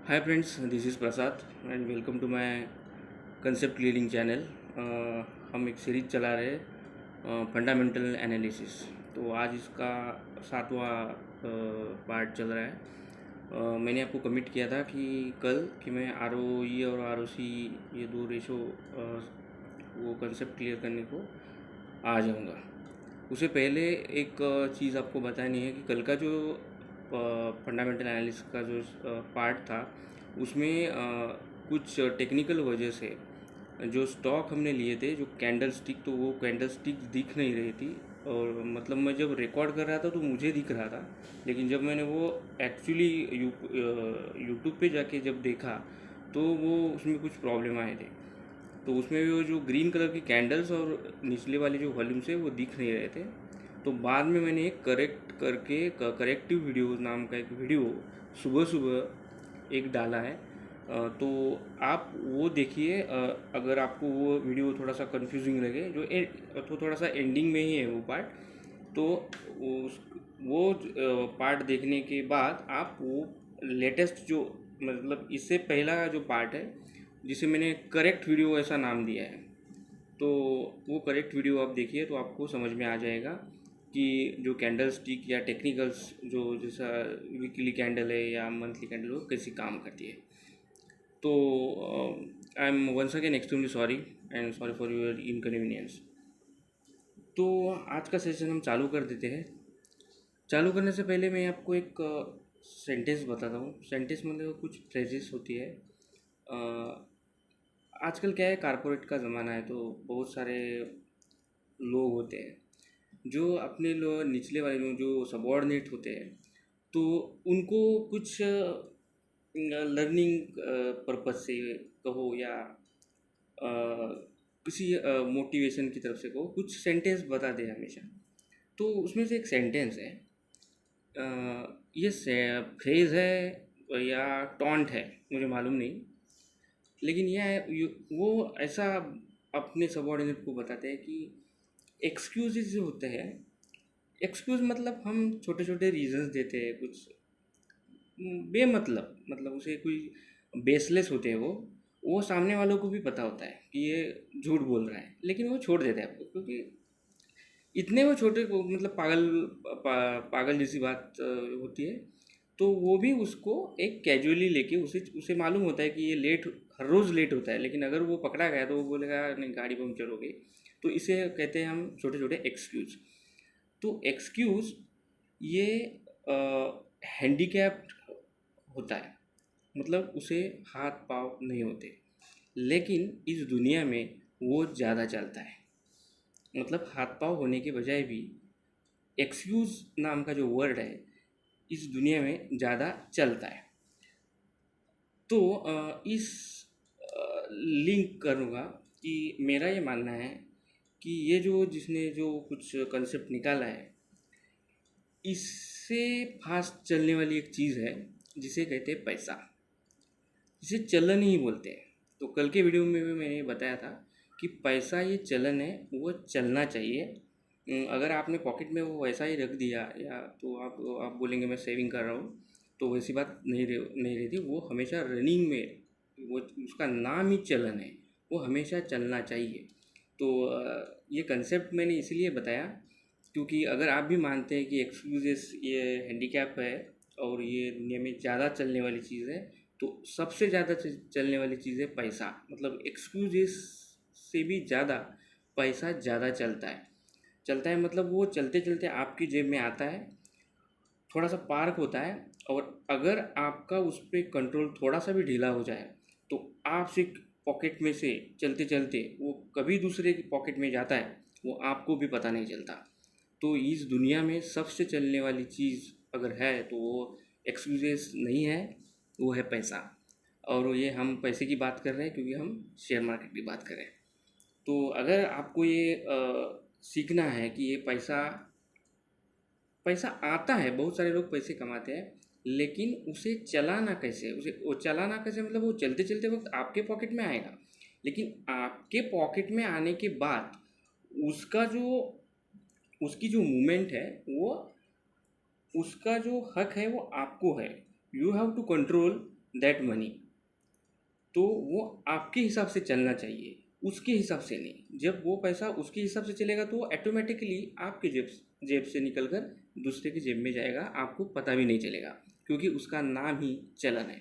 Hi friends, this is Prasad and welcome to my concept clearing channel. हम एक series चला रहे हैं फंडामेंटल एनालिसिस। तो आज इसका 7वां पार्ट चल रहा है। मैंने आपको कमिट किया था कि कल कि मैं आर ओ ई और आर ओ सी ये दो रेशो वो कंसेप्ट क्लियर करने को आ जाऊँगा। उससे पहले एक चीज़ आपको बतानी है कि कल का जो फंडामेंटल एनालिसिस का जो पार्ट था उसमें कुछ टेक्निकल वजह से जो स्टॉक हमने लिए थे जो कैंडल स्टिक, तो वो कैंडल स्टिक दिख नहीं रही थी। और मतलब मैं जब रिकॉर्ड कर रहा था तो मुझे दिख रहा था, लेकिन जब मैंने वो एक्चुअली यूट्यूब पे जाके जब देखा तो वो उसमें कुछ प्रॉब्लम आए थे। तो उसमें भी वो जो ग्रीन कलर की कैंडल्स और निचले वाले जो वॉल्यूम्स है वो दिख नहीं रहे थे। तो बाद में मैंने एक करेक्ट करके करेक्टिव वीडियो नाम का एक वीडियो सुबह सुबह एक डाला है। तो आप वो देखिए। अगर आपको वो वीडियो थोड़ा सा कंफ्यूजिंग लगे, तो थोड़ा सा एंडिंग में ही है वो पार्ट। तो उस वो पार्ट देखने के बाद आप वो लेटेस्ट जो मतलब इससे पहला जो पार्ट है जिसे मैंने करेक्ट वीडियो ऐसा नाम दिया है, तो वो करेक्ट वीडियो आप देखिए तो आपको समझ में आ जाएगा कि जो कैंडल स्टिक या टेक्निकल्स जो जैसा वीकली कैंडल है या मंथली कैंडल वो कैसी काम करती है। तो I am once again extremely sorry and sorry for your inconvenience. तो आज का सेशन हम चालू कर देते हैं। चालू करने से पहले मैं आपको एक सेंटेंस बताता हूँ। सेंटेंस मतलब कुछ फ्रेजेस होती है। आजकल क्या है, कारपोरेट का ज़माना है, तो बहुत सारे लोग होते हैं जो अपने लोग निचले वाले लोग जो सबॉर्डिनेट होते हैं, तो उनको कुछ लर्निंग पर्पज से कहो या अ, किसी मोटिवेशन की तरफ से कहो, कुछ सेंटेंस बता दे हमेशा। तो उसमें से एक सेंटेंस है, ये फ्रेज है या टॉन्ट है मुझे मालूम नहीं, लेकिन वो ऐसा अपने सबॉर्डिनेट को बताते हैं कि एक्सक्यूजेज जो होते हैं, एक्सक्यूज़ मतलब हम छोटे छोटे रीजंस देते हैं कुछ बेमतलब, मतलब उसे कोई बेसलेस होते हैं वो सामने वालों को भी पता होता है कि ये झूठ बोल रहा है, लेकिन वो छोड़ देते हैं आपको क्योंकि इतने वो छोटे को मतलब पागल जैसी बात होती है। तो वो भी उसको एक कैजुअली लेके उसे उसे मालूम होता है कि ये लेट हर रोज़ लेट होता है, लेकिन अगर वो पकड़ा गया तो वो बोलेगा नहीं गाड़ी पंक्चर हो गई। तो इसे कहते हैं हम छोटे छोटे एक्सक्यूज़। तो एक्सक्यूज़ ये हैंडीकैप्ड होता है, मतलब उसे हाथ पाँव नहीं होते, लेकिन इस दुनिया में वो ज़्यादा चलता है। मतलब हाथ पाँव होने के बजाय भी एक्सक्यूज़ नाम का जो वर्ड है इस दुनिया में ज़्यादा चलता है। तो इस लिंक करूँगा कि मेरा ये मानना है कि ये जो जिसने जो कुछ कंसेप्ट निकाला है, इससे फास्ट चलने वाली एक चीज़ है जिसे कहते हैं पैसा, जिसे चलन ही बोलते हैं। तो कल के वीडियो में भी मैंने बताया था कि पैसा ये चलन है, वो चलना चाहिए। अगर आपने पॉकेट में वो वैसा ही रख दिया या तो आप बोलेंगे मैं सेविंग कर रहा हूँ, तो वैसी बात नहीं रहती। वो हमेशा रनिंग में, वो उसका नाम ही चलन है, वो हमेशा चलना चाहिए। तो ये कंसेप्ट मैंने इसलिए बताया क्योंकि अगर आप भी मानते हैं कि एक्सक्यूजेस ये हैंडीकैप है और ये दुनिया में ज़्यादा चलने वाली चीज़ है, तो सबसे ज़्यादा चलने वाली चीज़ है पैसा। मतलब एक्सक्यूजेस से भी ज़्यादा पैसा ज़्यादा चलता है मतलब वो चलते चलते आपकी जेब में आता है, थोड़ा सा पार्क होता है, और अगर आपका उस पर कंट्रोल थोड़ा सा भी ढीला हो जाए तो आपसे पॉकेट में से चलते चलते वो कभी दूसरे की पॉकेट में जाता है, वो आपको भी पता नहीं चलता। तो इस दुनिया में सबसे चलने वाली चीज़ अगर है तो वो एक्सक्यूजेस नहीं है, वो है पैसा। और ये हम पैसे की बात कर रहे हैं क्योंकि हम शेयर मार्केट की बात कर रहे हैं। तो अगर आपको ये सीखना है कि ये पैसा पैसा आता है, बहुत सारे लोग पैसे कमाते हैं, लेकिन उसे चलाना कैसे, उसे वो चलाना कैसे मतलब वो चलते चलते वक्त आपके पॉकेट में आएगा, लेकिन आपके पॉकेट में आने के बाद उसका जो उसकी जो मूवमेंट है वो उसका जो हक है वो आपको है। You have to control that money, तो वो आपके हिसाब से चलना चाहिए, उसके हिसाब से नहीं। जब वो पैसा उसके हिसाब से चलेगा तो ऑटोमेटिकली आपके जेब से निकल कर दूसरे की जेब में जाएगा, आपको पता भी नहीं चलेगा, क्योंकि उसका नाम ही चलन है।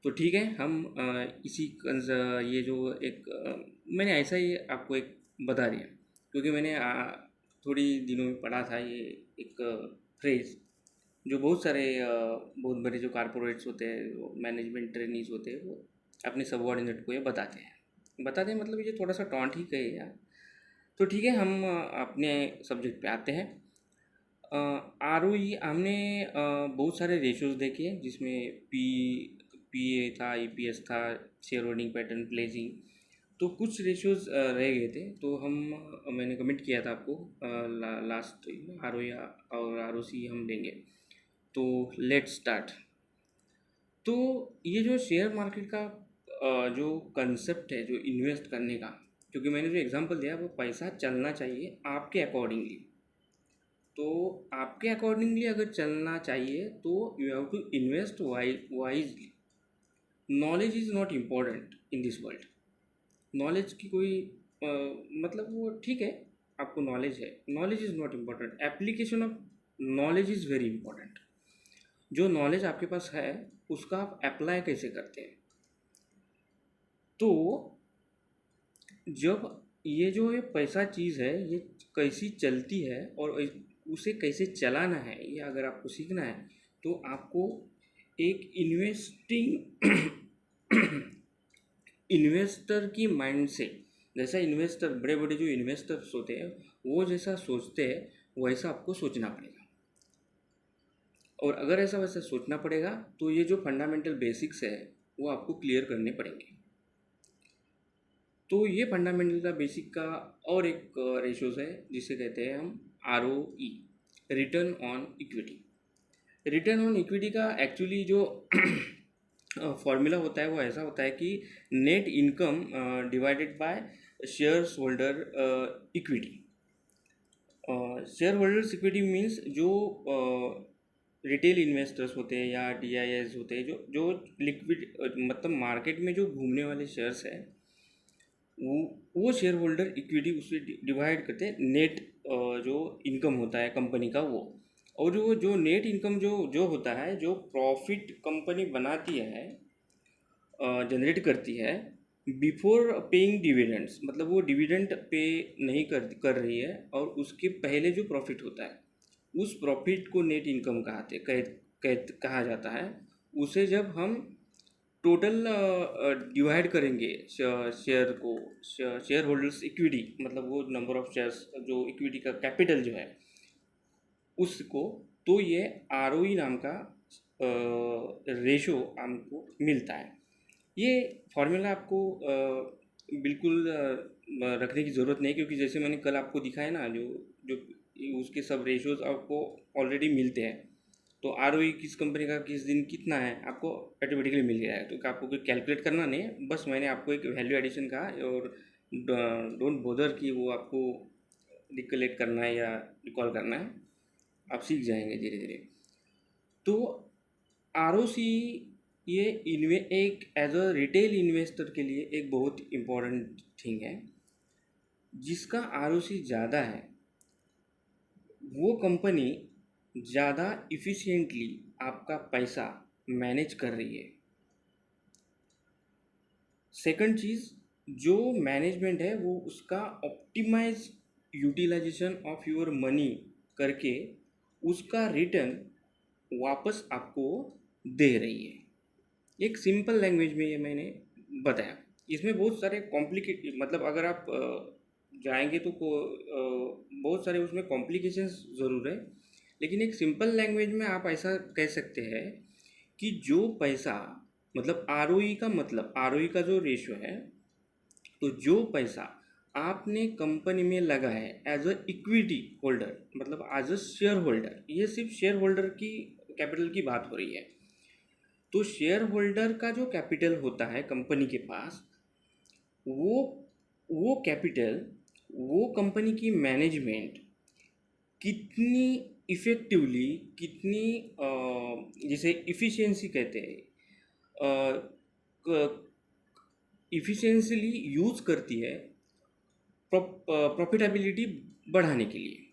तो ठीक है, हम ये जो मैंने ऐसा ही आपको एक बता दिया, क्योंकि मैंने थोड़ी दिनों में पढ़ा था ये एक फ्रेज, जो बहुत सारे बहुत बड़े जो कारपोरेट्स होते हैं, मैनेजमेंट ट्रेनीज होते हैं, वो अपने सबऑर्डिनेट को ये बताते हैं, मतलब ये थोड़ा सा टॉन्ट ही कहे यार। तो ठीक है, हम अपने सब्जेक्ट पे आते हैं। आर ओ ई हमने बहुत सारे रेशियोज देखे हैं, जिसमें पी ए था, ई पी एस था, शेयर होल्डिंग पैटर्न, प्लेजिंग। तो कुछ रेशियोज रह गए थे, तो मैंने कमेंट किया था आपको लास्ट आर ओ या और आर ओ सी हम लेंगे। तो लेट्स स्टार्ट। तो ये जो शेयर मार्केट का जो कंसेप्ट है, जो इन्वेस्ट करने का, क्योंकि मैंने जो एग्जांपल दिया वो पैसा चलना चाहिए आपके अकॉर्डिंगली। तो आपके अकॉर्डिंगली अगर चलना चाहिए तो you have to invest wisely. Knowledge is not important in this world. Knowledge की कोई मतलब वो ठीक है, आपको नॉलेज है, knowledge is not important, application of knowledge is very important. जो नॉलेज आपके पास है उसका आप अप्लाई कैसे करते हैं। तो जब ये पैसा चीज़ है, ये कैसी चलती है और उसे कैसे चलाना है, ये अगर आपको सीखना है तो आपको एक इन्वेस्टर की माइंड से, जैसा इन्वेस्टर, बड़े बड़े जो इन्वेस्टर्स होते हैं वो जैसा सोचते हैं वैसा आपको सोचना पड़ेगा। और अगर ऐसा वैसा सोचना पड़ेगा तो ये जो फंडामेंटल बेसिक्स है वो आपको क्लियर करने पड़ेंगे। तो ये फंडामेंटल का बेसिक का और एक रेशोज है जिसे कहते हैं हम R O E, return on equity. Return on equity का एक्चुअली जो फॉर्मूला होता है वो ऐसा होता है कि net income divided by shares holder equity. Share holders equity means जो रिटेल इन्वेस्टर्स होते हैं या डी आई एस होते हैं, जो लिक्विड मतलब मार्केट में जो घूमने वाले शेयर्स हैं, वो शेयर होल्डर इक्विटी उससे डिवाइड करते हैं नेट जो इनकम होता है कंपनी का वो। और जो नेट इनकम जो होता है, जो प्रॉफिट कंपनी बनाती है, जनरेट करती है बिफोर पेइंग डिविडेंड्स, मतलब वो डिविडेंड पे नहीं कर रही है, और उसके पहले जो प्रॉफिट होता है उस प्रॉफिट को नेट इनकम कहा जाता है। उसे जब हम टोटल डिवाइड करेंगे शेयर होल्डर्स इक्विटी, मतलब वो नंबर ऑफ शेयर्स, जो इक्विटी का कैपिटल जो है उसको, तो ये आर ओ ई नाम का रेशो हमको मिलता है। ये फॉर्मूला आपको बिल्कुल रखने की ज़रूरत नहीं, क्योंकि जैसे मैंने कल आपको दिखाया ना, जो जो उसके सब रेशोज़ आपको ऑलरेडी मिलते हैं। तो आर ओ ई किस कंपनी का किस दिन कितना है आपको ऑटोमेटिकली मिल गया है, तो आपको कोई कैलकुलेट करना नहीं है। बस मैंने आपको एक वैल्यू एडिशन कहा, और डोंट बोदर कि वो आपको रिकलेक्ट करना है या रिकॉल करना है, आप सीख जाएंगे धीरे धीरे। तो आर ओ सी ये एक एज अ रिटेल इन्वेस्टर के लिए एक बहुत इम्पोर्टेंट थिंग है। जिसका आर ओ सी ज़्यादा है वो कंपनी ज़्यादा इफ़िशिएंटली आपका पैसा मैनेज कर रही है। सेकंड चीज़, जो मैनेजमेंट है वो उसका optimise utilisation of your money करके उसका रिटर्न वापस आपको दे रही है। एक सिंपल लैंग्वेज में ये मैंने बताया। इसमें बहुत सारे कॉम्प्लिकेट, मतलब अगर आप जाएंगे तो बहुत सारे उसमें कॉम्प्लिकेशंस ज़रूर है, लेकिन एक सिंपल लैंग्वेज में आप ऐसा कह सकते हैं कि जो पैसा, मतलब आर ओ ई का, मतलब आर ओ ई का जो रेशियो है, तो जो पैसा आपने कंपनी में लगा है एज अ इक्विटी होल्डर, मतलब एज अ शेयर होल्डर, ये सिर्फ शेयर होल्डर की कैपिटल की बात हो रही है। तो शेयर होल्डर का जो कैपिटल होता है कंपनी के पास, वो वो कैपिटल, वो कंपनी की मैनेजमेंट कितनी इफ़ेक्टिवली, कितनी जिसे इफ़िशियंसी कहते हैं, इफ़िशिएंटली यूज़ करती है प्रॉफिटेबिलिटी बढ़ाने के लिए।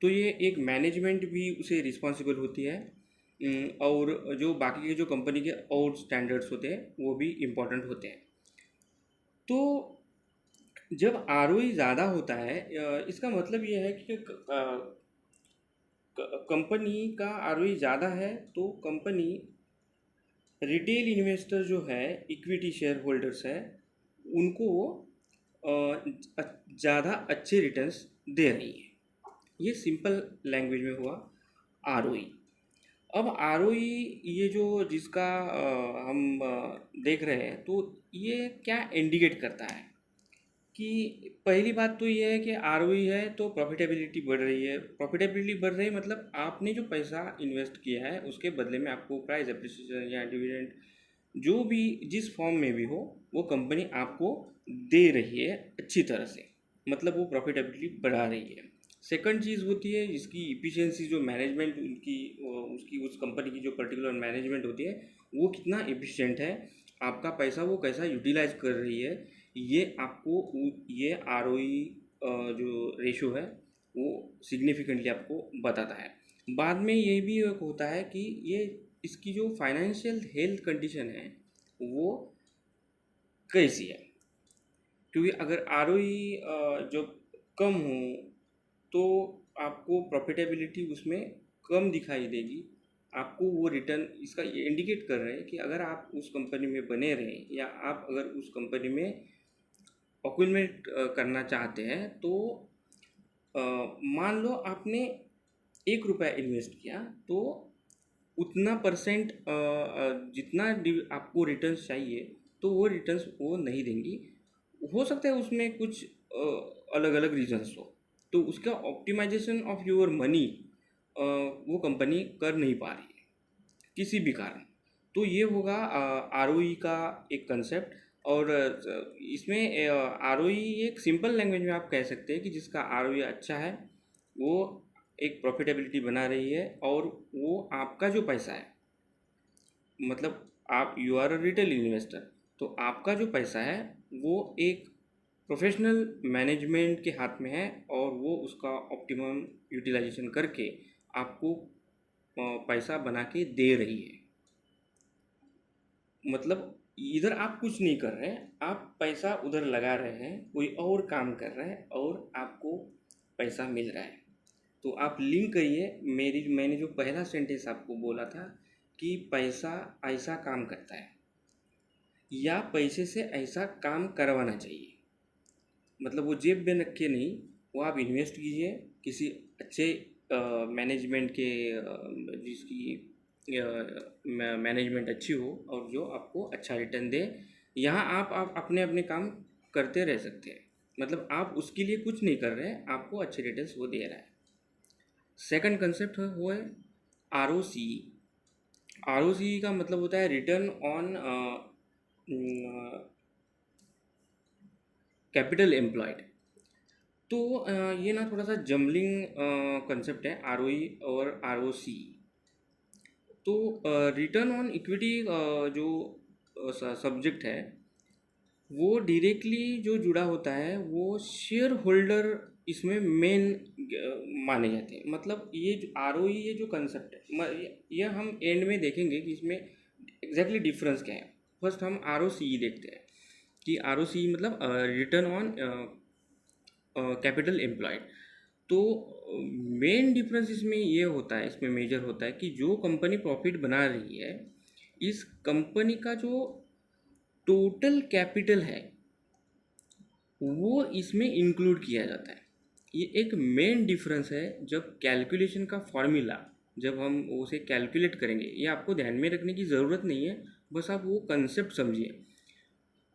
तो ये एक मैनेजमेंट भी उसे रिस्पॉन्सिबल होती है। और जो बाकी के जो कंपनी के और स्टैंडर्ड्स होते हैं वो भी इम्पोर्टेंट होते हैं। तो जब आरओई ज़्यादा होता है, इसका मतलब ये है कि कंपनी का आरओई ज़्यादा है तो कंपनी रिटेल इन्वेस्टर जो है, इक्विटी शेयर होल्डर्स है, उनको ज़्यादा अच्छे रिटर्न्स दे रही है। ये सिंपल लैंग्वेज में हुआ आरओई। अब आरओई ये जो जिसका हम देख रहे हैं, तो ये क्या इंडिकेट करता है कि पहली बात तो ये है कि आरओई है तो प्रॉफिटेबिलिटी बढ़ रही है। प्रॉफिटेबिलिटी बढ़ रही है मतलब आपने जो पैसा इन्वेस्ट किया है उसके बदले में आपको प्राइस एप्रिसिएशन या डिविडेंड जो भी जिस फॉर्म में भी हो वो कंपनी आपको दे रही है अच्छी तरह से, मतलब वो प्रॉफिटेबिलिटी बढ़ा रही है। सेकंड चीज़ होती है इसकी इफ़िशियंसी, जो मैनेजमेंट उनकी उसकी उस कंपनी की जो पर्टिकुलर मैनेजमेंट होती है वो कितना एफिशिएंट है, आपका पैसा वो कैसा यूटिलाइज कर रही है, ये आपको ये आरओई जो रेशो है वो सिग्निफिकेंटली आपको बताता है। बाद में ये भी एक होता है कि ये इसकी जो फाइनेंशियल हेल्थ कंडीशन है वो कैसी है, क्योंकि अगर आरओई जब कम हो तो आपको प्रॉफिटेबिलिटी उसमें कम दिखाई देगी। आपको वो रिटर्न इसका ये इंडिकेट कर रहे हैं कि अगर आप उस कंपनी में बने रहें या आप अगर उस कंपनी में ऑक्यूलमेंट करना चाहते हैं तो मान लो आपने 1 रुपया इन्वेस्ट किया तो उतना परसेंट जितना आपको रिटर्न्स चाहिए तो वो रिटर्न्स वो नहीं देंगी। हो सकता है उसमें कुछ अलग अलग रीजंस हो, तो उसका ऑप्टिमाइजेशन ऑफ योर मनी वो कंपनी कर नहीं पा रही है किसी भी कारण। तो ये होगा आरओई का एक कंसेप्ट। और इसमें आरओई एक सिंपल लैंग्वेज में आप कह सकते हैं कि जिसका आरओई अच्छा है वो एक प्रॉफिटेबिलिटी बना रही है, और वो आपका जो पैसा है, मतलब आप you are a retail investor, तो आपका जो पैसा है वो एक प्रोफेशनल मैनेजमेंट के हाथ में है और वो उसका ऑप्टिमम यूटिलाइजेशन करके आपको पैसा बना के दे रही है। मतलब इधर आप कुछ नहीं कर रहे हैं, आप पैसा उधर लगा रहे हैं, कोई और काम कर रहा है और आपको पैसा मिल रहा है। तो आप लिंक करिए मैंने जो पहला सेंटेंस आपको बोला था कि पैसा ऐसा काम करता है या पैसे से ऐसा काम करवाना चाहिए। मतलब वो जेब में रख के नहीं, वो आप इन्वेस्ट कीजिए किसी अच्छे मैनेजमेंट के जिसकी मैनेजमेंट अच्छी हो और जो आपको अच्छा रिटर्न दे। यहाँ आप अपने अपने काम करते रह सकते हैं, मतलब आप उसके लिए कुछ नहीं कर रहे हैं, आपको अच्छे रिटर्न्स वो दे रहा है। सेकंड कंसेप्ट वो है are O C. Are O सी का मतलब होता है रिटर्न ऑन कैपिटल एम्प्लॉयड। तो ये ना थोड़ा सा जम्बलिंग कंसेप्ट है आर ओ ई और आर ओ सी। तो रिटर्न ऑन इक्विटी जो सब्जेक्ट है वो डायरेक्टली जो जुड़ा होता है वो शेयर होल्डर इसमें मेन माने जाते हैं। मतलब ये जो आर ओ ई ये जो कंसेप्ट है ये हम एंड में देखेंगे कि इसमें एग्जैक्टली डिफरेंस क्या है। फर्स्ट हम आर ओ सी देखते हैं कि आर ओ सी मतलब रिटर्न ऑन कैपिटल एम्प्लॉयड। तो मेन डिफरेंस इसमें ये होता है, इसमें मेजर होता है कि जो कंपनी प्रॉफिट बना रही है इस कंपनी का जो टोटल कैपिटल है वो इसमें इंक्लूड किया जाता है। ये एक मेन डिफरेंस है। जब कैलकुलेशन का फॉर्मूला जब हम उसे कैलकुलेट करेंगे, ये आपको ध्यान में रखने की ज़रूरत नहीं है, बस आप वो कंसेप्ट समझिए।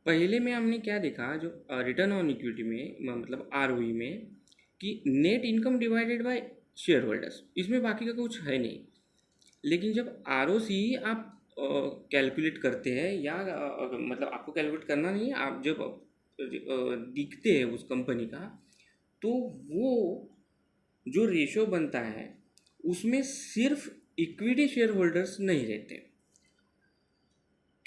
पहले में हमने क्या देखा, जो रिटर्न ऑन इक्विटी में मतलब आरओई में, कि net income divided bye share holders, इसमें बाकी का कुछ है नहीं। लेकिन जब आर ओ सी आप कैलकुलेट करते हैं या मतलब आपको कैलकुलेट करना नहीं है, आप जब दिखते हैं उस कंपनी का, तो वो जो रेशो बनता है उसमें सिर्फ इक्विटी शेयर होल्डर्स नहीं रहते।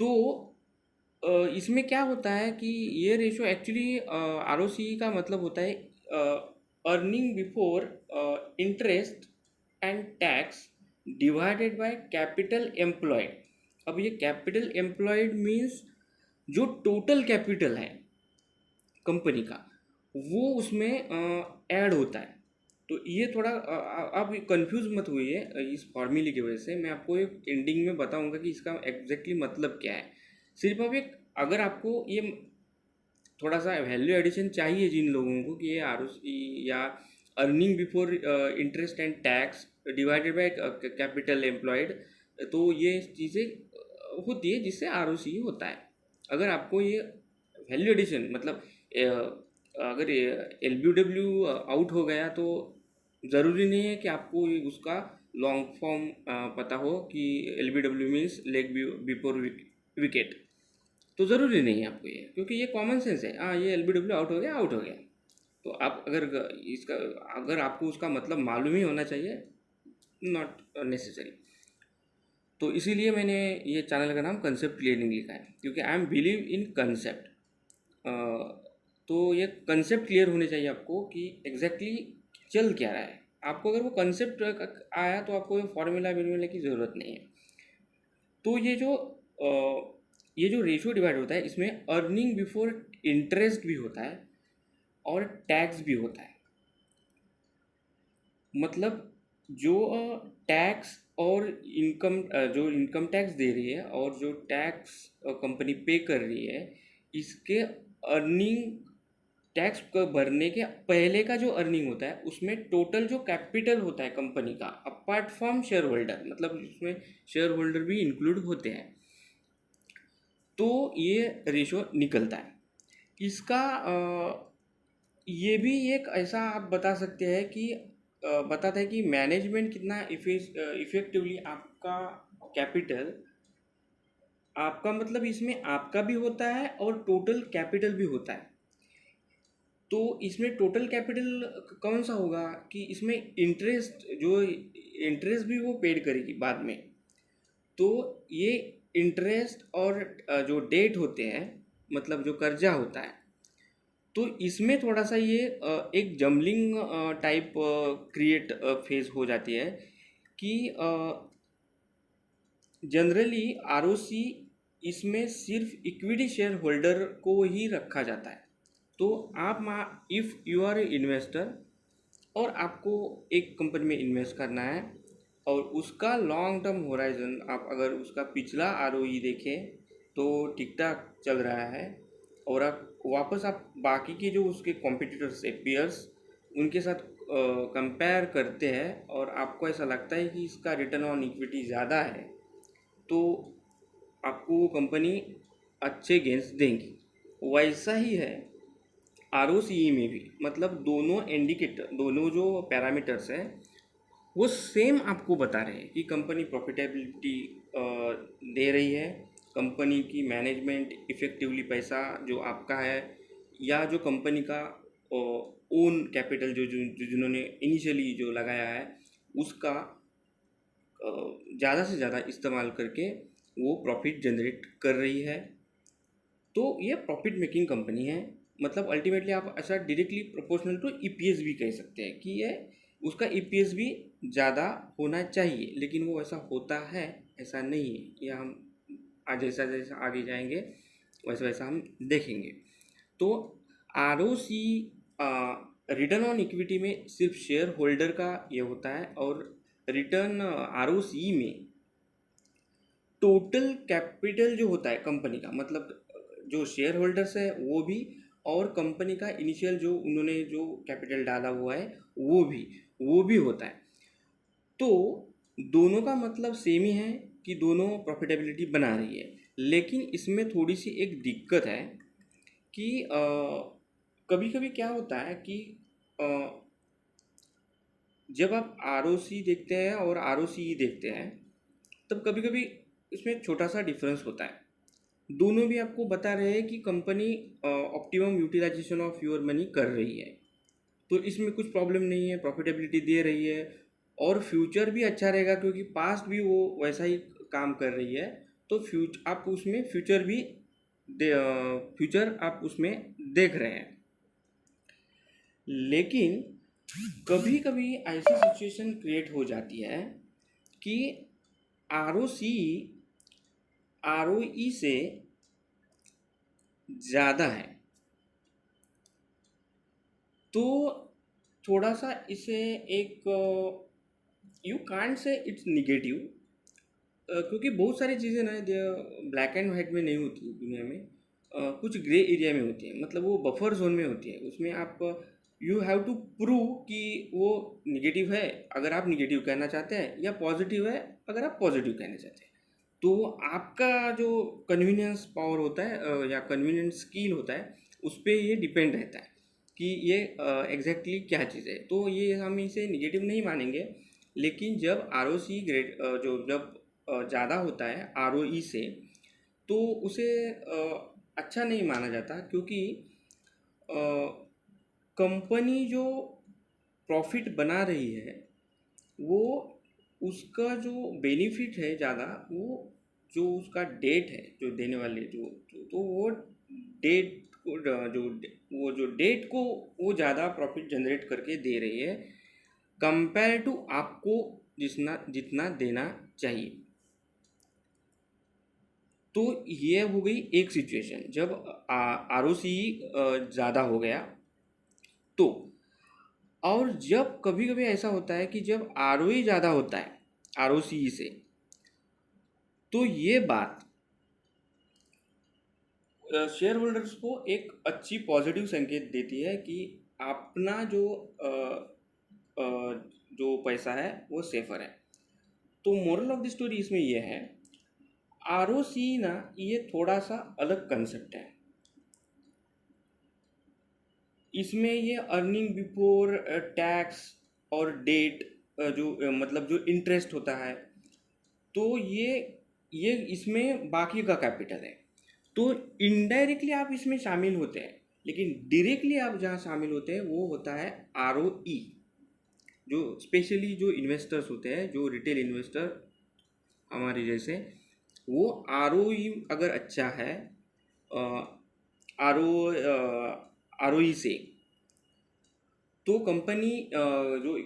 तो इसमें क्या होता है कि ये रेशो एक्चुअली आरओसी का मतलब होता है earning before interest and tax divided by capital employed. अब ये कैपिटल एम्प्लॉयड मीन्स जो टोटल कैपिटल है कंपनी का वो उसमें ऐड होता है। तो ये थोड़ा आप कंफ्यूज मत होइए इस फॉर्मूले की वजह से। मैं आपको एक एंडिंग में बताऊंगा कि इसका एग्जैक्टली मतलब क्या है। सिर्फ अब एक अगर आपको ये थोड़ा सा वैल्यू एडिशन चाहिए जिन लोगों को कि ये आर या earning before interest and tax divided by capital employed, तो ये चीज़ें होती है जिससे आर होता है। अगर आपको ये वैल्यू एडिशन मतलब अगर एल बी डब्ल्यू आउट हो गया तो ज़रूरी नहीं है कि आपको ये उसका लॉन्ग फॉर्म पता हो कि L B W means leg before wicket. तो ज़रूरी नहीं है आपको ये, क्योंकि ये कॉमन सेंस है। हाँ, ये एल बी डब्ल्यू आउट हो गया, आउट हो गया। तो आप इसका अगर आपको उसका मतलब मालूम ही होना चाहिए, नॉट नेसेसरी। तो इसीलिए मैंने ये चैनल का नाम कंसेप्ट क्लियरिंग लिखा है, क्योंकि I am believe in concept. तो ये कंसेप्ट क्लियर होने चाहिए आपको कि एग्जैक्टली चल क्या रहा है। आपको अगर वो कंसेप्ट आया तो आपको फॉर्मूला विर्मूला की ज़रूरत नहीं है। तो ये जो रेशियो डिवाइड होता है इसमें अर्निंग बिफोर इंटरेस्ट भी होता है और टैक्स भी होता है। मतलब जो टैक्स और जो इनकम टैक्स दे रही है और जो टैक्स कंपनी पे कर रही है, इसके अर्निंग टैक्स भरने के पहले का जो अर्निंग होता है उसमें टोटल जो कैपिटल होता है कंपनी का अपार्ट फ्रॉम शेयर होल्डर, मतलब इसमें शेयर होल्डर भी इंक्लूड होते हैं, तो ये रेशो निकलता है। इसका ये भी एक ऐसा आप बता सकते हैं कि बताता है कि मैनेजमेंट कितना इफेक्टिवली आपका कैपिटल, आपका मतलब इसमें आपका भी होता है और टोटल कैपिटल भी होता है। तो इसमें टोटल कैपिटल कौन सा होगा कि इसमें इंटरेस्ट भी वो पेड करेगी बाद में। तो ये इंटरेस्ट और जो डेट होते हैं, मतलब जो कर्जा होता है, तो इसमें थोड़ा सा ये एक जम्बलिंग टाइप क्रिएट फेज हो जाती है कि जनरली आरओसी इसमें सिर्फ इक्विटी शेयर होल्डर को ही रखा जाता है। तो आप if you are a investor और आपको एक कंपनी में इन्वेस्ट करना है और उसका लॉन्ग टर्म होराइजन आप अगर उसका पिछला आरओई देखें तो ठीक ठाक चल रहा है, और आप बाकी के जो उसके कॉम्पिटिटर्स है पीयर्स उनके साथ कंपेयर करते हैं और आपको ऐसा लगता है कि इसका रिटर्न ऑन इक्विटी ज़्यादा है, तो आपको वो कंपनी अच्छे गेंस देंगी। वैसा ही है आर में भी, मतलब दोनों जो पैरामीटर्स हैं वो सेम आपको बता रहे हैं कि कंपनी प्रॉफिटेबिलिटी दे रही है, कंपनी की मैनेजमेंट इफ़ेक्टिवली पैसा जो आपका है या जो कंपनी का ओन कैपिटल जिन्होंने इनिशियली जो लगाया है उसका ज़्यादा से ज़्यादा इस्तेमाल करके वो प्रॉफिट जनरेट कर रही है। तो ये प्रॉफिट मेकिंग कंपनी है। मतलब अल्टीमेटली आप ऐसा डायरेक्टली प्रोपोर्शनल टू ईपीएस भी कह सकते हैं कि ये उसका ईपीएस भी ज़्यादा होना चाहिए, लेकिन वो ऐसा होता है ऐसा नहीं है। ये हम आज जैसा जैसा आगे जाएंगे वैसा वैसा हम देखेंगे। तो आरओसी रिटर्न ऑन इक्विटी में सिर्फ शेयर होल्डर का ये होता है, और रिटर्न आरओसी में टोटल कैपिटल जो होता है कंपनी का, मतलब जो शेयर होल्डर्स है वो भी और कंपनी का इनिशियल जो उन्होंने जो कैपिटल डाला हुआ है वो भी होता है। तो दोनों का मतलब सेम ही है कि दोनों प्रॉफिटेबिलिटी बना रही है, लेकिन इसमें थोड़ी सी एक दिक्कत है कि कभी कभी क्या होता है कि जब आप आरओसी देखते हैं और आरओसी देखते हैं तब कभी कभी इसमें छोटा सा डिफरेंस होता है। दोनों भी आपको बता रहे हैं कि company optimum utilisation of your money कर रही है, तो इसमें कुछ प्रॉब्लम नहीं है, प्रॉफिटेबिलिटी दे रही है और फ्यूचर भी अच्छा रहेगा क्योंकि पास्ट भी वो वैसा ही काम कर रही है तो आप उसमें फ्यूचर आप उसमें देख रहे हैं। लेकिन कभी कभी ऐसी सिचुएशन क्रिएट हो जाती है कि are O C R O ई से ज़्यादा है, तो थोड़ा सा इसे एक you can't say it's negative, क्योंकि बहुत सारी चीज़ें ना ब्लैक एंड वाइट में नहीं होती दुनिया में, कुछ ग्रे एरिया में होती है, मतलब वो बफर जोन में होती है। उसमें आप यू हैव टू प्रूव कि वो निगेटिव है अगर आप निगेटिव कहना चाहते हैं, या पॉजिटिव है अगर आप पॉजिटिव कहना चाहते हैं। तो आपका जो कन्वीनियंस पावर होता है या कन्वीनियंस स्किल होता है, उस पर ये डिपेंड रहता है कि ये एग्जैक्टली क्या चीज़ है। तो ये हम इसे निगेटिव नहीं मानेंगे। लेकिन जब आर ओ सी ग्रेड जो जब ज़्यादा होता है आर ओ ई से, तो उसे अच्छा नहीं माना जाता, क्योंकि कंपनी जो प्रॉफिट बना रही है वो उसका जो बेनिफिट है ज़्यादा, वो जो उसका डेट है जो देने वाले तो वो डेट को जो डेट को वो ज़्यादा प्रॉफिट जनरेट करके दे रही है कंपेयर टू आपको जितना जितना देना चाहिए। तो ये हो गई एक सिचुएशन जब आर ओ सी ज़्यादा हो गया। तो और जब कभी कभी ऐसा होता है कि जब आर ओ ई ज़्यादा होता है आर ओ सी से, तो ये बात शेयर होल्डर्स को एक अच्छी पॉजिटिव संकेत देती है कि अपना अ, जो पैसा है वो सेफर है। तो मोरल ऑफ द स्टोरी इसमें ये है, आर ओ सी ना ये थोड़ा सा अलग कंसेप्ट है। इसमें ये अर्निंग बिफोर टैक्स और डेट मतलब जो इंटरेस्ट होता है, तो ये इसमें बाकी का कैपिटल है। तो इनडायरेक्टली आप इसमें शामिल होते हैं, लेकिन डायरेक्टली आप जहाँ शामिल होते हैं वो होता है आर ओ ई। जो स्पेशली जो इन्वेस्टर्स होते हैं, जो रिटेल इन्वेस्टर हमारे जैसे, वो आर ओ ई अगर अच्छा है आर ओ ई से, तो कंपनी जो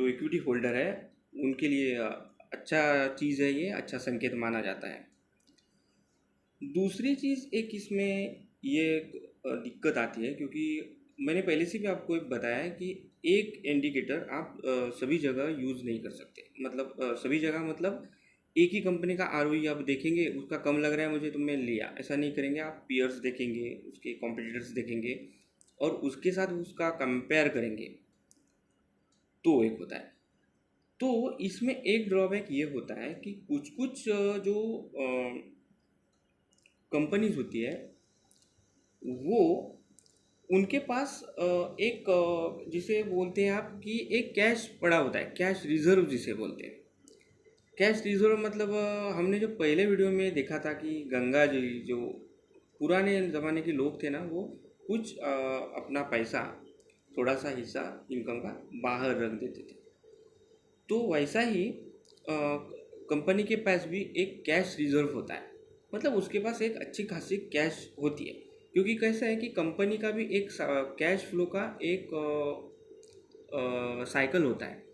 इक्विटी होल्डर है उनके लिए अच्छा चीज़ है, ये अच्छा संकेत माना जाता है। दूसरी चीज़ एक इसमें ये दिक्कत आती है, क्योंकि मैंने पहले से भी आपको एक बताया है कि एक इंडिकेटर आप सभी जगह यूज़ नहीं कर सकते। मतलब सभी जगह मतलब एक ही कंपनी का आर आप देखेंगे, उसका कम लग रहा है मुझे तो मैं लिया, ऐसा नहीं करेंगे। आप पीयर्स देखेंगे, उसके कॉम्पिटिटर्स देखेंगे और उसके साथ उसका कंपेयर करेंगे, तो एक होता है। तो इसमें एक ड्रॉबैक ये होता है कि कुछ कुछ जो कंपनीज होती है, वो उनके पास एक जिसे बोलते हैं आप कि एक कैश पड़ा होता है, कैश रिजर्व जिसे बोलते हैं। कैश रिजर्व मतलब हमने जो पहले वीडियो में देखा था कि गंगा जी जो पुराने ज़माने के लोग थे ना, वो कुछ अपना पैसा, थोड़ा सा हिस्सा इनकम का बाहर रख देते थे। तो वैसा ही कंपनी के पास भी एक कैश रिजर्व होता है, मतलब उसके पास एक अच्छी खासी कैश होती है। क्योंकि कैसा है कि कंपनी का भी एक कैश फ्लो का एक साइकिल होता है।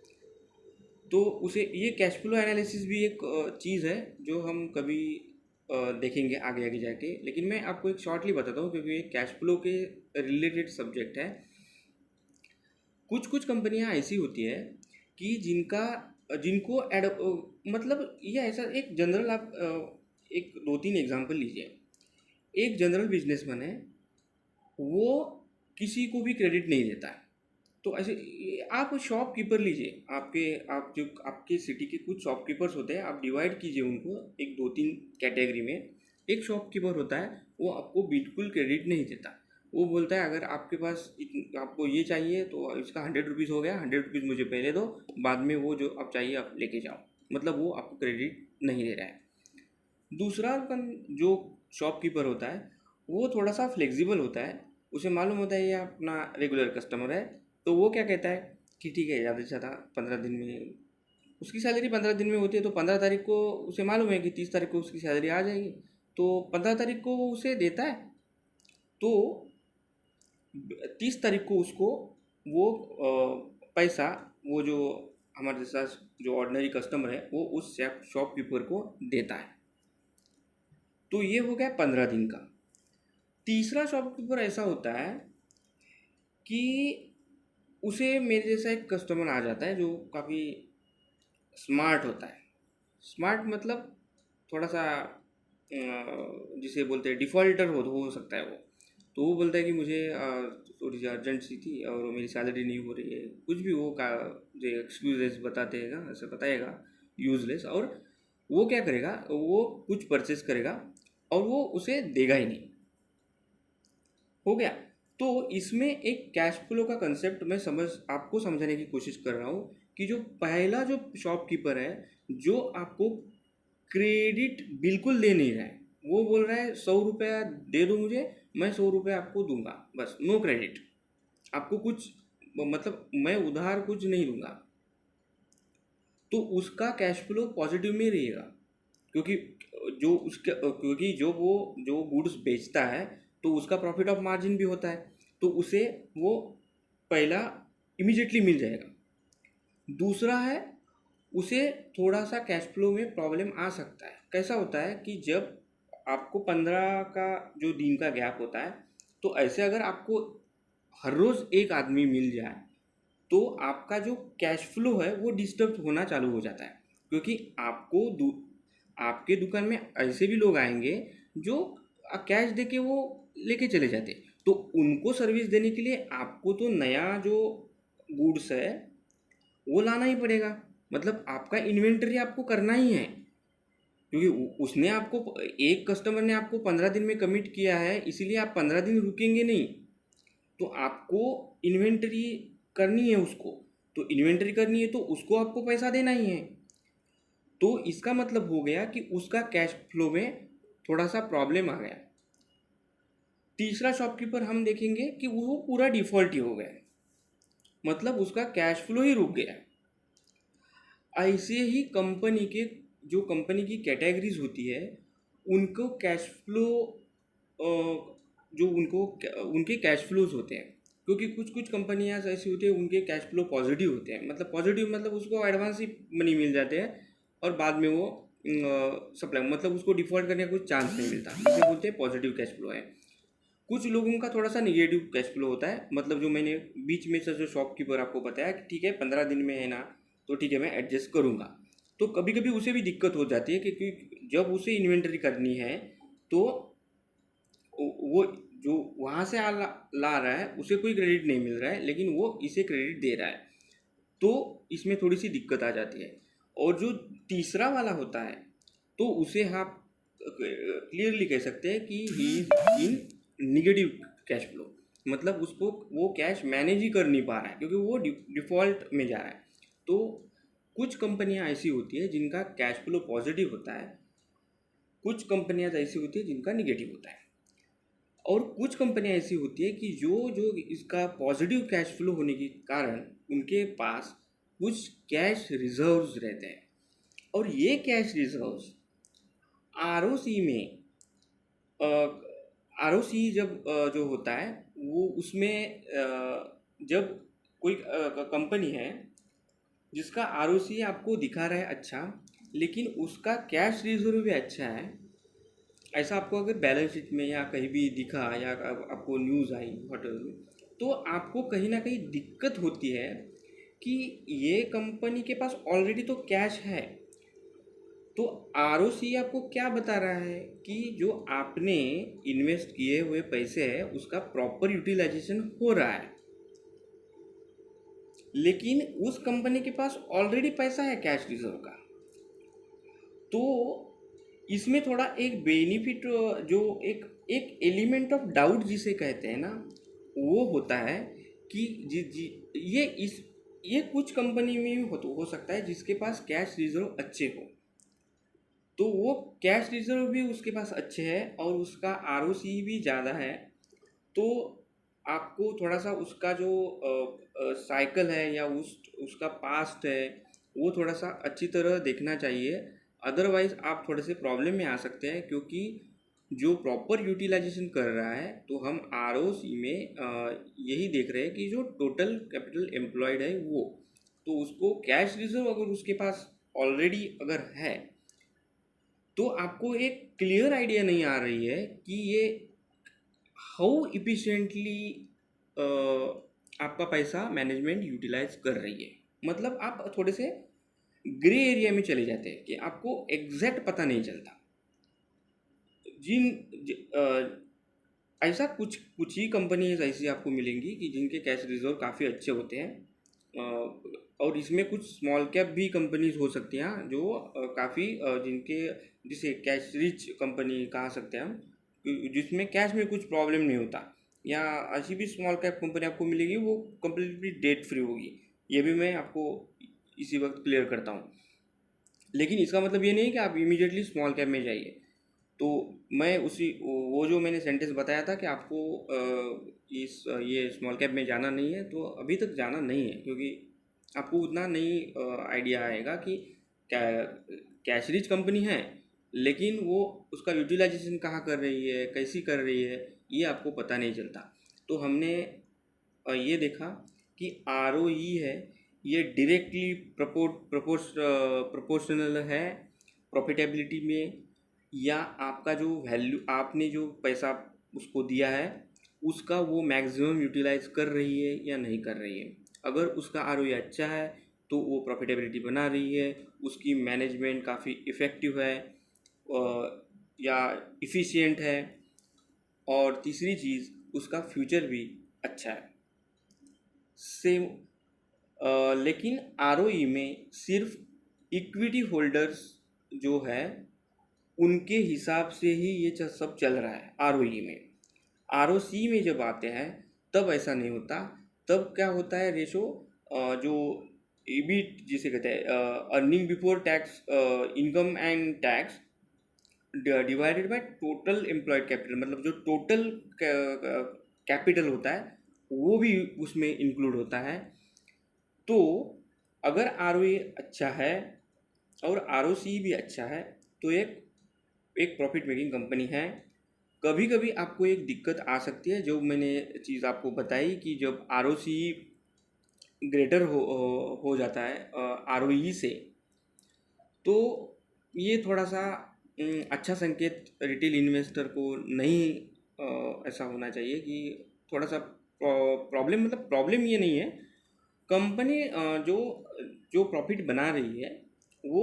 तो उसे ये कैश फ्लो एनालिसिस भी एक चीज़ है जो हम कभी देखेंगे आगे आगे जाके। लेकिन मैं आपको एक शॉर्टली बताता हूँ, क्योंकि ये कैश फ्लो के रिलेटेड सब्जेक्ट है। कुछ कुछ कंपनियां ऐसी होती है कि जिनको मतलब ये ऐसा एक जनरल आप एक दो तीन एग्जांपल लीजिए। एक जनरल बिजनेसमैन है, वो किसी को भी क्रेडिट नहीं देता है। तो ऐसे आप शॉपकीपर लीजिए, आप जो आपके सिटी के कुछ शॉपकीपर्स होते हैं, आप डिवाइड कीजिए उनको एक दो तीन कैटेगरी में। एक शॉपकीपर होता है, वो आपको बिल्कुल क्रेडिट नहीं देता। वो बोलता है अगर आपके पास आपको ये चाहिए तो इसका 100 रुपीज़ हो गया, 100 रुपीज़ मुझे पहले दो, बाद में वो जो आप चाहिए आप लेके जाओ। मतलब वो आपको क्रेडिट नहीं दे रहा है। दूसरा जो शॉपकीपर होता है, वो थोड़ा सा फ्लेक्सिबल होता है। उसे मालूम होता है ये अपना रेगुलर कस्टमर है, तो वो क्या कहता है कि ठीक है, ज़्यादा से ज़्यादा 15 दिन में उसकी सैलरी 15 दिन में होती है, तो 15 तारीख को उसे मालूम है कि 30 तारीख को उसकी सैलरी आ जाएगी, तो 15 तारीख को वो उसे देता है। तो 30 तारीख को उसको वो पैसा, वो जो हमारे जैसा जो ऑर्डिनरी कस्टमर है वो उस शॉपकीपर को देता है। तो ये हो गया 15 दिन का। तीसरा शॉपकीपर ऐसा होता है कि उसे मेरे जैसा एक कस्टमर आ जाता है जो काफ़ी स्मार्ट होता है। स्मार्ट मतलब थोड़ा सा जिसे बोलते हैं डिफ़ॉल्टर हो सकता है वो। तो वो बोलता है कि मुझे थोड़ी सी अर्जेंट सी थी और मेरी सैलरी नहीं हो रही है, कुछ भी वो का जो एक्सक्यूजेस बताते हैं ऐसे बताएगा यूजलेस, और वो क्या करेगा, वो कुछ परचेस करेगा और वो उसे देगा ही नहीं। हो गया। तो इसमें एक कैश फ्लो का कंसेप्ट मैं आपको समझाने की कोशिश कर रहा हूँ कि जो पहला जो शॉपकीपर है जो आपको क्रेडिट बिल्कुल दे नहीं रहा है, वो बोल रहा है 100 रुपया दे दो मुझे, मैं 100 रुपया आपको दूंगा, बस नो क्रेडिट, आपको कुछ मतलब मैं उधार कुछ नहीं दूंगा, तो उसका कैश फ्लो पॉजिटिव में रहेगा। क्योंकि क्योंकि जो गुड्स बेचता है तो उसका प्रॉफिट ऑफ मार्जिन भी होता है, तो उसे वो पहला इमीडिएटली मिल जाएगा। दूसरा है, उसे थोड़ा सा कैश फ्लो में प्रॉब्लम आ सकता है। कैसा होता है कि जब आपको 15 का जो दिन का गैप होता है, तो ऐसे अगर आपको हर रोज़ एक आदमी मिल जाए तो आपका जो कैश फ्लो है वो डिस्टर्ब होना चालू हो जाता है। क्योंकि आपके दुकान में ऐसे भी लोग आएंगे जो कैश दे के वो लेके चले जाते, तो उनको सर्विस देने के लिए आपको तो नया जो गुड्स है वो लाना ही पड़ेगा। मतलब आपका इन्वेंटरी आपको करना ही है, क्योंकि उसने आपको, एक कस्टमर ने आपको 15 दिन में कमिट किया है, इसीलिए आप 15 दिन रुकेंगे नहीं। तो आपको इन्वेंटरी करनी है उसको, तो इन्वेंटरी करनी है तो उसको आपको पैसा देना ही है। तो इसका मतलब हो गया कि उसका कैश फ्लो में थोड़ा सा प्रॉब्लम आ गया। तीसरा शॉपकीपर हम देखेंगे कि वो पूरा डिफ़ॉल्ट ही हो गया, मतलब उसका कैश फ्लो ही रुक गया। ऐसे ही जो कंपनी की कैटेगरीज होती है उनको कैश फ्लो, जो उनके कैश फ्लोज होते हैं, क्योंकि कुछ कुछ कंपनियां ऐसी होती है उनके कैश फ्लो पॉजिटिव होते हैं। मतलब पॉजिटिव मतलब उसको एडवांस ही मनी मिल जाते हैं और बाद में वो सप्लाई, मतलब उसको डिफॉल्ट करने का कुछ चांस नहीं मिलता, इसे बोलते हैं पॉजिटिव कैश फ्लो है। कुछ लोगों का थोड़ा सा निगेटिव कैश फ्लो होता है, मतलब जो मैंने बीच में से जो शॉपकीपर आपको बताया कि ठीक है 15 दिन में है ना, तो ठीक है मैं एडजस्ट करूँगा। तो कभी कभी उसे भी दिक्कत हो जाती है क्योंकि जब उसे इन्वेंटरी करनी है तो वो जो वहाँ से ला रहा है उसे कोई क्रेडिट नहीं मिल रहा है, लेकिन वो इसे क्रेडिट दे रहा है, तो इसमें थोड़ी सी दिक्कत आ जाती है। और जो तीसरा वाला होता है तो उसे आप क्लियरली कह सकते हैं कि he is in negative cash flow, मतलब उसको वो कैश मैनेज ही कर नहीं पा रहा है क्योंकि वो डिफ़ॉल्ट में जा रहा है। तो कुछ कंपनियां ऐसी होती है जिनका कैश फ्लो पॉजिटिव होता है, कुछ कंपनियां ऐसी होती है जिनका निगेटिव होता है, और कुछ कंपनियां ऐसी होती है कि जो जो इसका पॉजिटिव कैश फ्लो होने के कारण उनके पास कुछ कैश रिजर्व्स रहते हैं, और ये कैश रिजर्व्स आरओसी में, आरओसी जब जो होता है वो उसमें जब कोई कंपनी है जिसका आरओसी आपको दिखा रहा है अच्छा, लेकिन उसका कैश रिजर्व भी अच्छा है, ऐसा आपको अगर बैलेंस शीट में या कहीं भी दिखा या आपको न्यूज़ आई होटल में, तो आपको कहीं ना कहीं दिक्कत होती है कि ये कंपनी के पास ऑलरेडी तो कैश है। तो आरओसी आपको क्या बता रहा है कि जो आपने इन्वेस्ट किए हुए पैसे हैं उसका प्रॉपर यूटिलाइजेशन हो रहा है, लेकिन उस कंपनी के पास ऑलरेडी पैसा है कैश रिजर्व का। तो इसमें थोड़ा एक बेनिफिट, जो एक एक एलिमेंट ऑफ डाउट जिसे कहते हैं ना, वो होता है कि ये कुछ कंपनी में भी हो सकता है जिसके पास कैश रिजर्व अच्छे हो, तो वो कैश रिजर्व भी उसके पास अच्छे हैं और उसका आरओसी भी ज़्यादा है। तो आपको थोड़ा सा उसका जो साइकिल है या उसका पास्ट है वो थोड़ा सा अच्छी तरह देखना चाहिए। अदरवाइज़ आप थोड़े से प्रॉब्लम में आ सकते हैं, क्योंकि जो प्रॉपर यूटिलाइजेशन कर रहा है, तो हम आरओसी में यही देख रहे हैं कि जो टोटल कैपिटल एम्प्लॉयड है वो, तो उसको कैश रिजर्व अगर उसके पास ऑलरेडी अगर है, तो आपको एक क्लियर आइडिया नहीं आ रही है कि ये हाउ इफिशिएंटली आपका पैसा मैनेजमेंट यूटिलाइज कर रही है। मतलब आप थोड़े से ग्रे एरिया में चले जाते हैं कि आपको एग्जैक्ट पता नहीं चलता। ऐसा कुछ कुछ ही कंपनीज ऐसी आपको मिलेंगी कि जिनके कैश रिजर्व काफ़ी अच्छे होते हैं, और इसमें कुछ स्मॉल कैप भी कंपनीज हो सकती हैं जो काफ़ी जिनके, जिसे कैश रिच कंपनी कहा सकते हैं हम, जिसमें कैश में कुछ प्रॉब्लम नहीं होता। या ऐसी भी स्मॉल कैप कंपनी आपको मिलेगी, वो कम्प्लीटली डेट फ्री होगी। ये भी मैं आपको इसी वक्त क्लियर करता हूँ। लेकिन इसका मतलब ये नहीं कि आप इमीडिएटली स्मॉल कैप में जाइए। तो मैं उसी वो जो मैंने सेंटेंस बताया था कि आपको ये स्मॉल कैप में जाना नहीं है, तो अभी तक जाना नहीं है, क्योंकि आपको उतना नहीं आइडिया आएगा कि क्या कैश रिच कंपनी है, लेकिन वो उसका यूटिलाइजेशन कहाँ कर रही है, कैसी कर रही है, ये आपको पता नहीं चलता। तो हमने ये देखा कि आरओई है, ये डायरेक्टली प्रोपोर्शनल है प्रॉफिटेबिलिटी में, या आपका जो वैल्यू, आपने जो पैसा उसको दिया है, उसका वो मैक्सिमम यूटिलाइज कर रही है या नहीं कर रही है। अगर उसका आरओई अच्छा है तो वो प्रॉफिटेबिलिटी बना रही है, उसकी मैनेजमेंट काफ़ी इफ़ेक्टिव है, या इफ़िशियंट है, और तीसरी चीज़ उसका फ्यूचर भी अच्छा है। सेम लेकिन आरओई में सिर्फ इक्विटी होल्डर्स जो है उनके हिसाब से ही ये सब चल रहा है आरओई में। आरओसी में जब आते हैं तब ऐसा नहीं होता। तब क्या होता है, रेशो जो ईबीट जिसे कहते हैं, earning before tax income and tax divided by total employed capital, मतलब जो टोटल कैपिटल होता है वो भी उसमें इंक्लूड होता है। तो अगर आरओई अच्छा है और आरओसी भी अच्छा है, तो एक एक प्रॉफिट मेकिंग कंपनी है। कभी कभी आपको एक दिक्कत आ सकती है, जो मैंने चीज़ आपको बताई कि जब आरओसी ग्रेटर हो जाता है आरओई से, तो ये थोड़ा सा अच्छा संकेत रिटेल इन्वेस्टर को नहीं ऐसा होना चाहिए कि थोड़ा सा प्रॉब्लम, मतलब प्रॉब्लम ये नहीं है। कंपनी जो जो प्रॉफिट बना रही है वो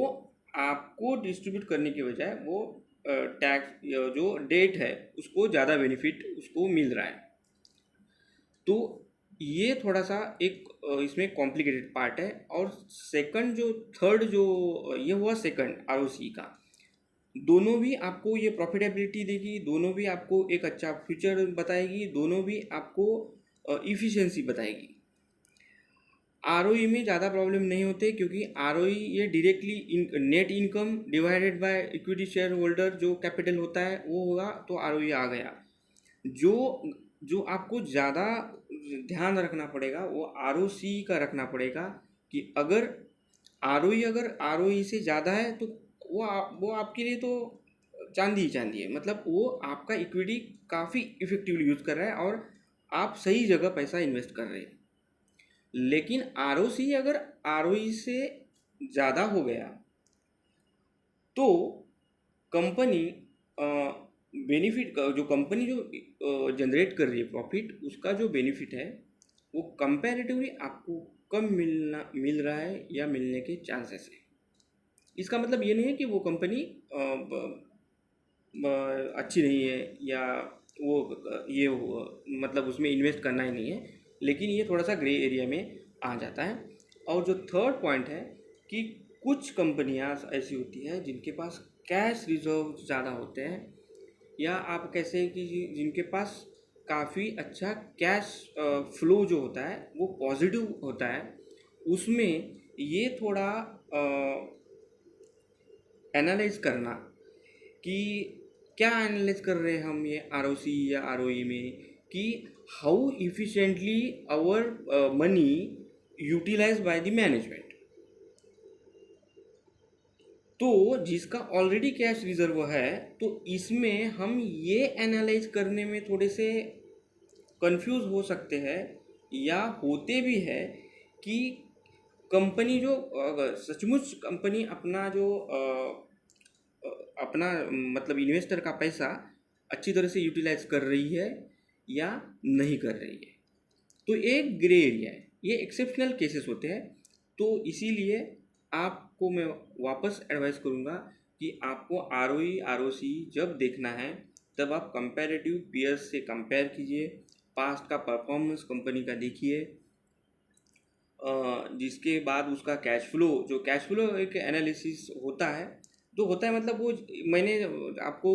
आपको डिस्ट्रीब्यूट करने के बजाय वो टैक्स जो डेट है उसको ज़्यादा बेनिफिट उसको मिल रहा है। तो ये थोड़ा सा एक इसमें कॉम्प्लिकेटेड पार्ट है। और सेकंड जो थर्ड जो ये हुआ सेकंड आरओसी का, दोनों भी आपको ये प्रॉफिटेबिलिटी देगी, दोनों भी आपको एक अच्छा फ्यूचर बताएगी, दोनों भी आपको इफ़िशियंसी बताएगी। आरओई में ज़्यादा प्रॉब्लम नहीं होते, क्योंकि आरओई ये directly net income divided by equity share holder जो कैपिटल होता है वो होगा, तो आरओई आ गया। जो जो आपको ज़्यादा ध्यान रखना पड़ेगा वो आरओसी का रखना पड़ेगा, कि अगर आरओई से ज़्यादा है तो वो आपके लिए तो चांदी ही चांदी है। मतलब वो आपका इक्विटी काफ़ी इफेक्टिवली यूज़ कर रहा है और आप सही जगह पैसा इन्वेस्ट कर रहे हैं। लेकिन आरओसी अगर आरओई से ज़्यादा हो गया तो कंपनी बेनिफिट, जो कंपनी जो जनरेट कर रही है प्रॉफिट, उसका जो बेनिफिट है वो कंपैरेटिवली आपको कम मिल रहा है या मिलने के चांसेस है। इसका मतलब ये नहीं है कि वो कंपनी अच्छी नहीं है, या वो मतलब उसमें इन्वेस्ट करना ही नहीं है, लेकिन ये थोड़ा सा ग्रे एरिया में आ जाता है। और जो थर्ड पॉइंट है कि कुछ कंपनियां ऐसी होती हैं जिनके पास कैश रिजर्व ज़्यादा होते हैं, या आप कैसे हैं कि जिनके पास काफ़ी अच्छा कैश फ्लो जो होता है वो पॉजिटिव होता है, उसमें ये थोड़ा एनालाइज करना कि क्या एनालाइज कर रहे हैं हम ये आरओसी या आरओई में, कि how efficiently our money utilise by the management. तो जिसका ऑलरेडी कैश रिजर्व है, तो इसमें हम ये एनालाइज करने में थोड़े से कंफ्यूज हो सकते हैं या होते भी है कि कंपनी जो अगर सचमुच कंपनी अपना जो अपना मतलब इन्वेस्टर का पैसा अच्छी तरह से यूटिलाइज कर रही है या नहीं कर रही है। तो एक ग्रे एरिया है, ये एक्सेप्शनल केसेस होते हैं। तो इसीलिए आपको मैं वापस एडवाइस करूँगा कि आपको आरओई आरओसी जब देखना है तब आप कंपैरेटिव पीयर्स से कंपेयर कीजिए, पास्ट का परफॉर्मेंस कंपनी का देखिए, जिसके बाद उसका कैश फ्लो, जो कैश फ्लो एक एनालिसिस होता है, तो होता है मतलब वो मैंने आपको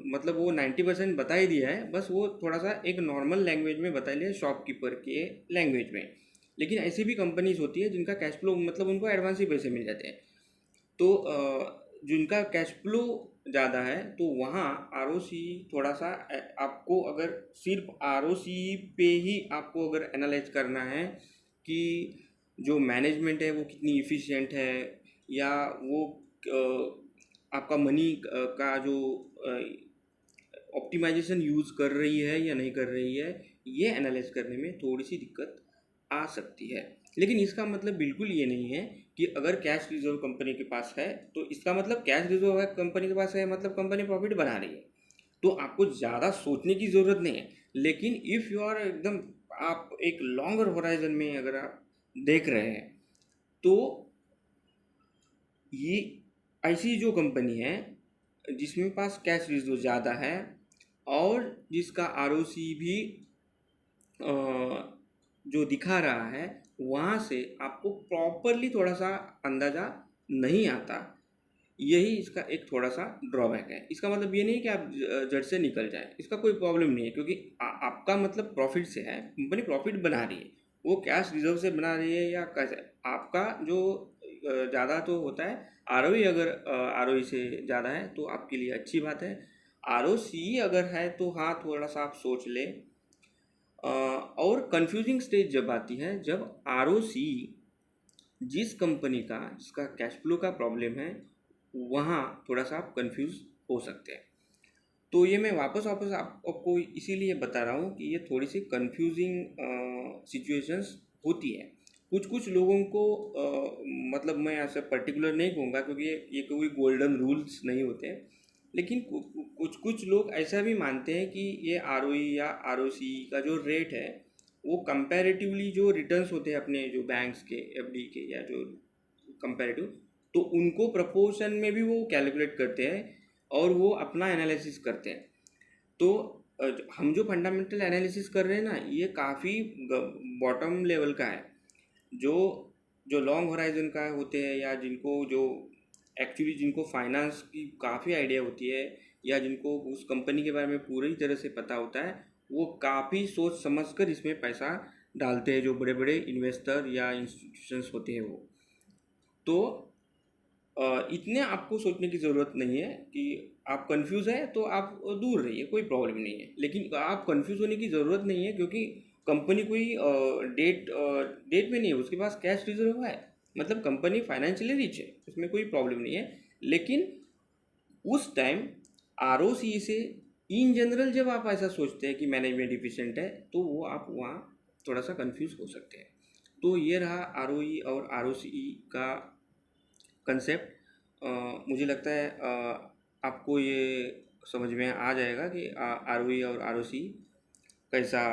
मतलब वो 90% बता ही दिया है, बस वो थोड़ा सा एक नॉर्मल लैंग्वेज में बता लिया शॉपकीपर के लैंग्वेज में। लेकिन ऐसी भी कंपनीज होती है जिनका कैश फ्लो मतलब उनको एडवांस ही पैसे मिल जाते हैं। तो जिनका कैश फ्लो ज़्यादा है तो वहाँ आरओसी थोड़ा सा आपको अगर सिर्फ आरओसी पे ही आपको अगर एनालाइज करना है कि जो मैनेजमेंट है वो कितनी इफ़िशिएंट है या वो आपका मनी का जो ऑप्टिमाइजेशन यूज़ कर रही है या नहीं कर रही है, ये एनालाइज करने में थोड़ी सी दिक्कत आ सकती है। लेकिन इसका मतलब बिल्कुल ये नहीं है कि अगर कैश रिजर्व कंपनी के पास है तो इसका मतलब कैश रिजर्व है कंपनी के पास है मतलब कंपनी प्रॉफिट बना रही है, तो आपको ज़्यादा सोचने की ज़रूरत नहीं है। लेकिन इफ़ यू आर एकदम आप एक लॉन्गर होराइजन में अगर आप देख रहे हैं तो ये ऐसी जो कंपनी है जिसमें पास कैश रिजर्व ज़्यादा है और जिसका आरओसी भी जो दिखा रहा है वहाँ से आपको प्रॉपरली थोड़ा सा अंदाज़ा नहीं आता, यही इसका एक थोड़ा सा ड्रॉबैक है। इसका मतलब ये नहीं है कि आप जड़ से निकल जाए, इसका कोई प्रॉब्लम नहीं है, क्योंकि आपका मतलब प्रॉफिट से है, कंपनी प्रॉफिट बना रही है, वो कैश रिजर्व से बना रही है या कैसे। आपका जो ज़्यादा तो होता है आरओई, अगर आरओई से ज़्यादा है तो आपके लिए अच्छी बात है। आरओसी अगर है तो हाँ थोड़ा सा आप सोच लें। और कंफ्यूजिंग स्टेज जब आती है जब आरओसी जिस कंपनी का जिसका कैश फ्लो का प्रॉब्लम है वहाँ थोड़ा सा आप कंफ्यूज हो सकते हैं। तो ये मैं वापस वापस आपको इसीलिए बता रहा हूँ कि ये थोड़ी सी कंफ्यूजिंग सिचुएशंस होती है कुछ कुछ लोगों को। मतलब मैं ऐसे पर्टिकुलर नहीं कहूँगा क्योंकि ये कोई गोल्डन रूल्स नहीं होते, लेकिन कुछ कुछ लोग ऐसा भी मानते हैं कि ये आरओई या आरओसी का जो रेट है वो कंपैरेटिवली जो रिटर्न्स होते हैं अपने जो बैंक्स के एफडी के या जो कंपैरेटिव, तो उनको प्रपोर्शन में भी वो कैलकुलेट करते हैं और वो अपना एनालिसिस करते हैं। तो हम जो फंडामेंटल एनालिसिस कर रहे हैं ना ये काफ़ी बॉटम लेवल का है। जो जो लॉन्ग होराइजन का होते हैं या जिनको जो एक्चुअली जिनको फाइनेंस की काफ़ी आइडिया होती है या जिनको उस कंपनी के बारे में पूरी तरह से पता होता है, वो काफ़ी सोच समझ कर इसमें पैसा डालते हैं, जो बड़े बड़े इन्वेस्टर या इंस्टीट्यूशंस होते हैं वो। तो इतने आपको सोचने की ज़रूरत नहीं है कि आप कंफ्यूज है तो आप दूर रहिए, कोई प्रॉब्लम नहीं है। लेकिन आप कंफ्यूज होने की ज़रूरत नहीं है क्योंकि कंपनी कोई डेट में नहीं है, उसके पास कैश रिजर्व है, मतलब कंपनी फाइनेंशियली रिच है, इसमें कोई प्रॉब्लम नहीं है। लेकिन उस टाइम आरओसी से इन जनरल जब आप ऐसा सोचते हैं कि मैनेजमेंट इफिशिएंट है तो वो आप वहाँ थोड़ा सा कंफ्यूज हो सकते हैं। तो ये रहा आरओई और आरओसी का कंसेप्ट। मुझे लगता है आपको ये समझ में आ जाएगा कि आरओई और आरओसी कैसा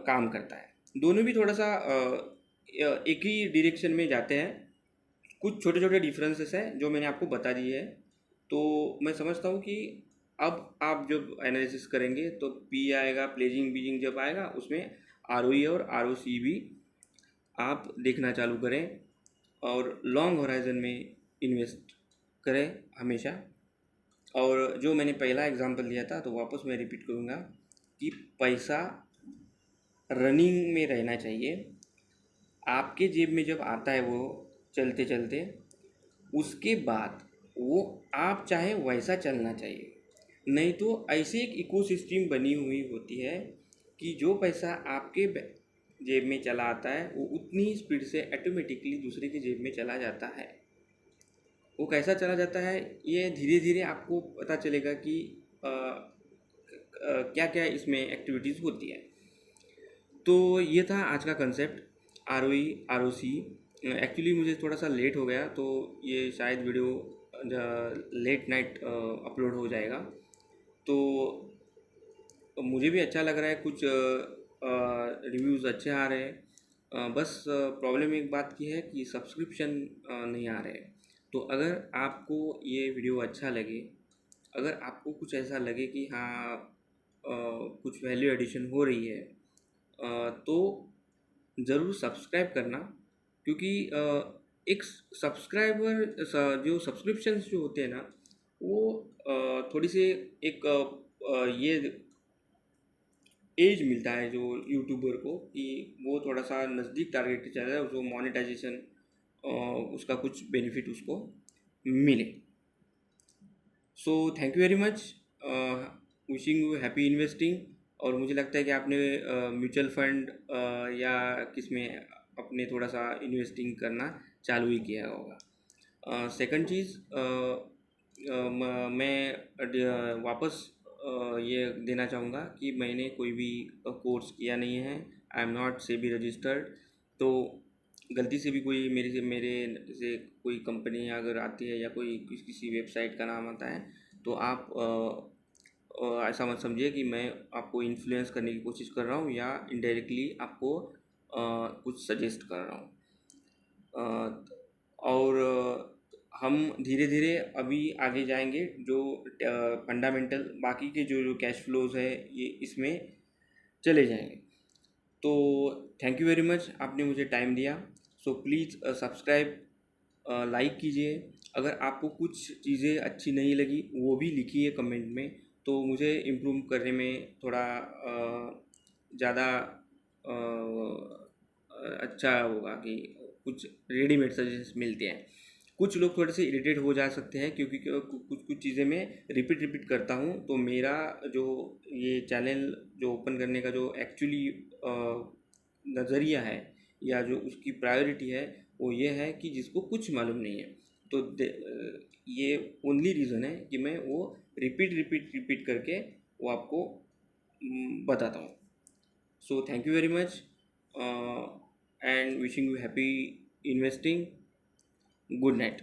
काम करता है। दोनों भी थोड़ा सा एक ही डायरेक्शन में जाते हैं, कुछ छोटे छोटे डिफरेंसेस हैं जो मैंने आपको बता दिए हैं। तो मैं समझता हूँ कि अब आप जब एनालिसिस करेंगे तो पी आएगा, प्लेजिंग बीजिंग जब आएगा उसमें आरओई और आरओसी भी आप देखना चालू करें और लॉन्ग होराइजन में इन्वेस्ट करें हमेशा। और जो मैंने पहला एग्जांपल दिया था तो वापस मैं रिपीट करूँगा कि पैसा रनिंग में रहना चाहिए, आपके जेब में जब आता है वो चलते चलते, उसके बाद वो आप चाहे वैसा चलना चाहिए। नहीं तो ऐसे एक इकोसिस्टम बनी हुई होती है कि जो पैसा आपके जेब में चला आता है वो उतनी ही स्पीड से ऑटोमेटिकली दूसरे के जेब में चला जाता है। वो कैसा चला जाता है, ये धीरे धीरे आपको पता चलेगा कि क्या क्या इसमें एक्टिविटीज़ होती है। तो ये था आज का concept, R O E R O C. Actually मुझे थोड़ा सा लेट हो गया, तो ये शायद वीडियो लेट नाइट अपलोड हो जाएगा। तो मुझे भी अच्छा लग रहा है, कुछ रिव्यूज़ अच्छे आ रहे हैं। बस प्रॉब्लम एक बात की है कि सब्सक्रिप्शन नहीं आ रहे। तो अगर आपको ये वीडियो अच्छा लगे, अगर आपको कुछ ऐसा लगे कि हाँ कुछ वैल्यू एडिशन हो रही है, तो ज़रूर सब्सक्राइब करना। क्योंकि एक सब्सक्राइबर जो सब्सक्रिप्शंस जो होते हैं ना, वो थोड़ी सी एक ये एज मिलता है जो यूट्यूबर को, कि वो थोड़ा सा नज़दीक टारगेट चल रहा है, उसको मोनेटाइजेशन उसका कुछ बेनिफिट उसको मिले। So thank you very much, wishing you happy investing. और मुझे लगता है कि आपने म्यूचुअल फंड या किस में अपने थोड़ा सा इन्वेस्टिंग करना चालू ही किया होगा। सेकंड चीज़, मैं वापस ये देना चाहूँगा कि मैंने कोई भी कोर्स किया नहीं है, I am not SEBI registered. तो गलती से भी कोई मेरे से कोई कंपनी अगर आती है या कोई किसी वेबसाइट का नाम आता है, तो आप ऐसा मत समझिए कि मैं आपको इन्फ्लुएंस करने की कोशिश कर रहा हूँ या इनडायरेक्टली आपको कुछ सजेस्ट कर रहा हूँ। और हम धीरे धीरे अभी आगे जाएंगे, जो फंडामेंटल बाकी के जो कैश फ्लोज है ये इसमें चले जाएंगे। तो थैंक यू वेरी मच, आपने मुझे टाइम दिया। सो प्लीज़ सब्सक्राइब, लाइक कीजिए। अगर आपको कुछ चीज़ें अच्छी नहीं लगी वो भी लिखिए कमेंट में, तो मुझे इम्प्रूव करने में थोड़ा ज़्यादा अच्छा होगा कि कुछ रेडीमेड सजेशन मिलते हैं। कुछ लोग थोड़े से इरिटेट हो जा सकते हैं, क्योंकि कुछ कुछ चीज़ें मैं रिपीट करता हूँ। तो मेरा जो ये चैनल जो ओपन करने का जो एक्चुअली नज़रिया है या जो उसकी प्रायोरिटी है, वो ये है कि जिसको कुछ मालूम नहीं है, तो ये ओनली रीज़न है कि मैं वो रिपीट करके वो आपको बताता हूँ। So thank you very much, and wishing you happy investing. Good night.